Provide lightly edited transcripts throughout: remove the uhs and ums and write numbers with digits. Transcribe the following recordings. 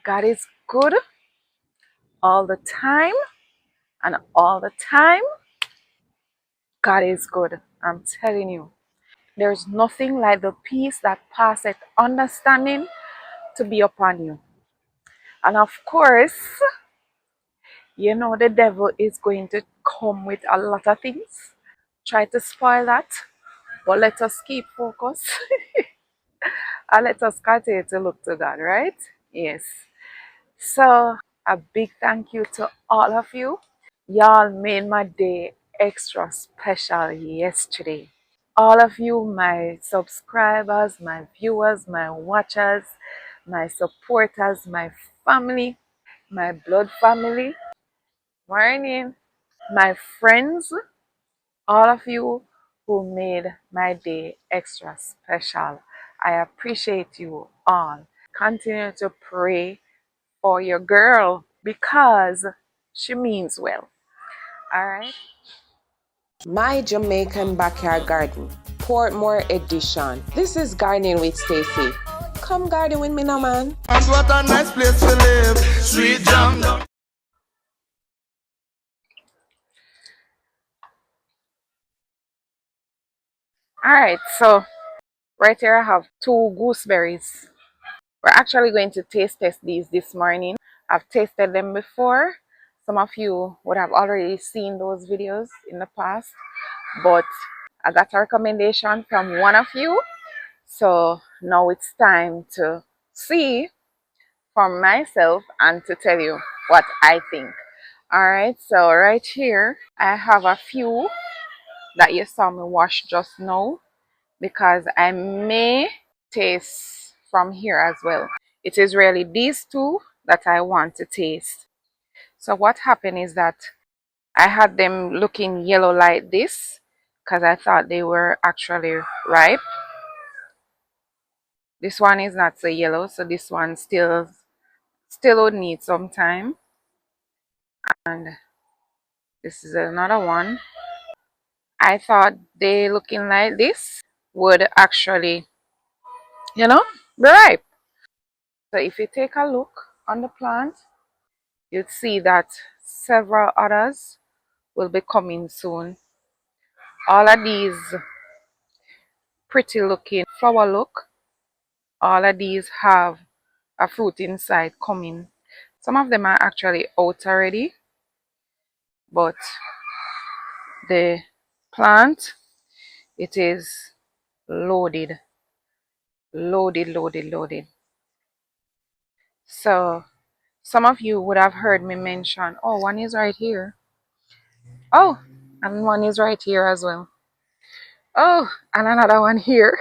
God is good all the time, and all the time, God is good. I'm telling you. There's nothing like the peace that passeth understanding to be upon you. And of course, you know the devil is going to come with a lot of things, try to spoil that. But let us keep focus and let us continue to look to God, right? Yes. So a big thank you to all of you. Y'all made my day extra special yesterday. All of you, my subscribers, my viewers, my watchers, my supporters, my family, my blood family, morning, my friends, all of you who made my day extra special. I appreciate you all. Continue to pray for your girl because she means well. All right. My Jamaican Backyard Garden, Portmore Edition. This is Gardening with Stacey. Come garden with me now, man. And what a nice place to live. Sweet jam. All right. So right here I have two gooseberries. We're actually going to taste test these this morning. I've tasted them before. Some of you would have already seen those videos in the past, but I got a recommendation from one of you. So now it's time to see for myself and to tell you what I think. All right, so right here, I have a few that you saw me wash just now because I may taste from here as well. It is really these two that I want to taste. So what happened is that I had them looking yellow like this because I thought they were actually ripe. This one is not so yellow, so this one still would need some time. And this is another one. I thought they looking like this would actually, you know, be ripe. So if you take a look on the plant, you'd see that several others will be coming soon. All of these pretty looking flower look, all of these have a fruit inside coming. Some of them are actually out already, but the plant, it is loaded, loaded. So some of you would have heard me mention, oh, one is right here. Oh, and one is right here as well. Oh, and another one here.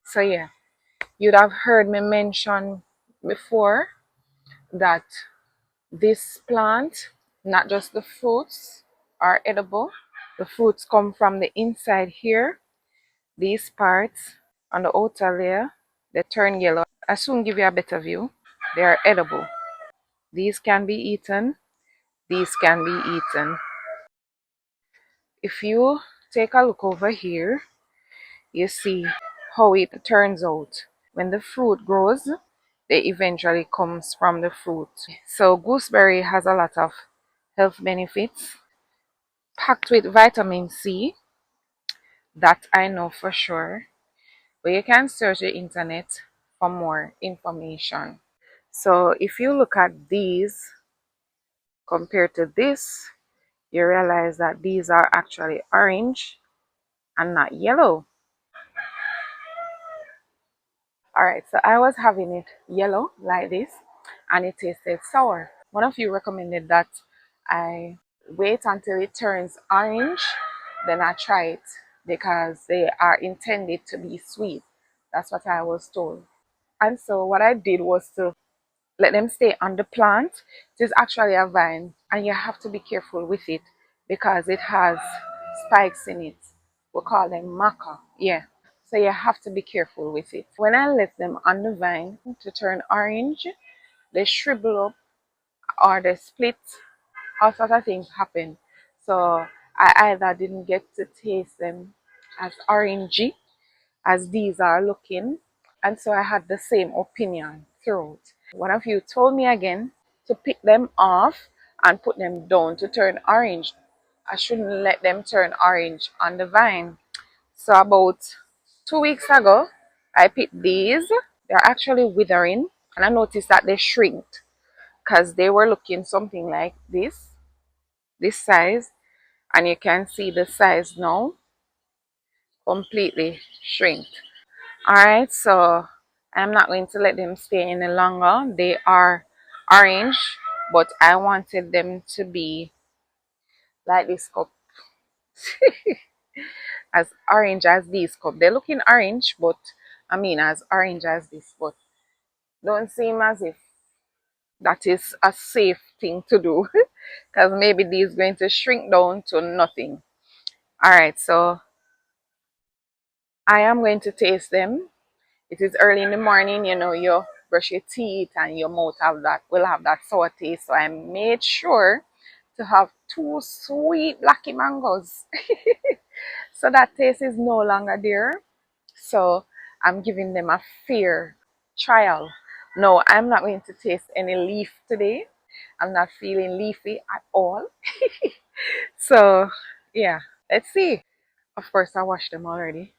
So yeah, you'd have heard me mention before that this plant, not just the fruits are edible. The fruits come from the inside here. These parts on the outer layer, they turn yellow. I soon give you a better view. They are edible. These can be eaten. These can be eaten. If you take a look over here, you see how it turns out. When the fruit grows, they eventually comes from the fruit. So gooseberry has a lot of health benefits packed with vitamin C, that I know for sure. But you can search the internet for more information. So if you look at these compared to this, you realize that these are actually orange and not yellow. Alright, so I was having it yellow like this and it tasted sour. One of you recommended that I wait until it turns orange, then I try it because they are intended to be sweet. That's what I was told. And so what I did was to let them stay on the plant. It is actually a vine and you have to be careful with it because it has spikes in it. We call them maca. Yeah. So you have to be careful with it. When I let them on the vine to turn orange, they shrivel up or they split. All sorts of things happen. So I either didn't get to taste them as orangey as these are looking, And so I had the same opinion throughout. One of you told me again to pick them off and put them down to turn orange. I shouldn't let them turn orange on the vine. So about 2 weeks ago, I picked these. They're actually withering, and I noticed that they shrinked because they were looking something like this size, and you can see the size now completely shrinked. Alright, so I'm not going to let them stay any longer. They are orange, but I wanted them to be like this cup. As orange as these cup. They're looking orange, but I mean as orange as this, but don't seem as if that is a safe thing to do because maybe these going to shrink down to nothing. Alright, so I am going to taste them. It is early in the morning, you know, you brush your teeth and your mouth will have that sour taste. So I made sure to have 2 sweet blacky mangoes. So that taste is no longer there. So I'm giving them a fair trial. No, I'm not going to taste any leaf today. I'm not feeling leafy at all. So yeah, let's see. Of course, I washed them already.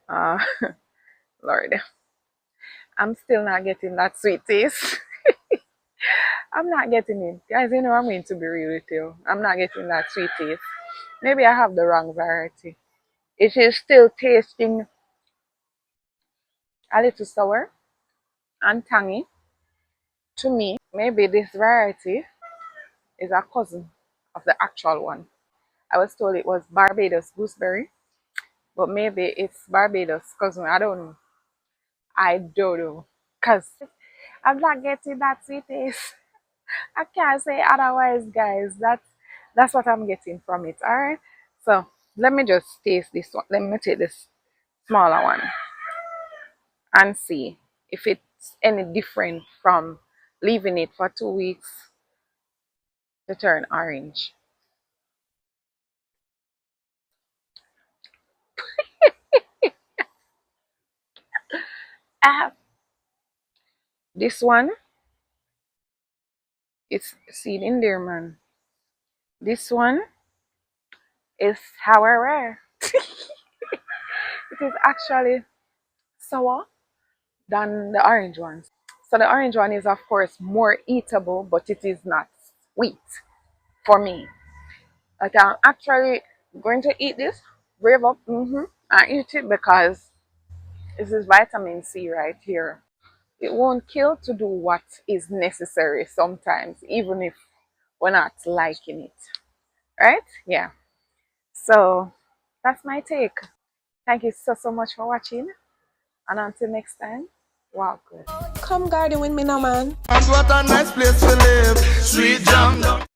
uh, Lord, I'm still not getting that sweet taste. I'm not getting it. Guys, you know I'm going to be real with you. I'm not getting that sweet taste. Maybe I have the wrong variety. It is still tasting a little sour and tangy to me. Maybe this variety is a cousin of the actual one. I was told it was Barbados Gooseberry, but maybe it's Barbados cousin. I don't know. I don't know. Because I'm not getting that sweet taste. I can't say otherwise, guys. That's what I'm getting from it. Alright. So let me just taste this one. Let me take this smaller one and see if it's any different from leaving it for 2 weeks to turn orange. This one, it's seed in there, man. This one is however it is actually sour than the orange ones. So the orange one is of course more eatable, but it is not sweet for me. Like I'm actually going to eat this, brave up, and eat it because this is vitamin C right here. It won't kill to do what is necessary sometimes, even if we're not liking it. Right? Yeah. So that's my take. Thank you so much for watching. And until next time, wow, good. Come garden with me now, man. And what a nice place to live. Sweet jam down.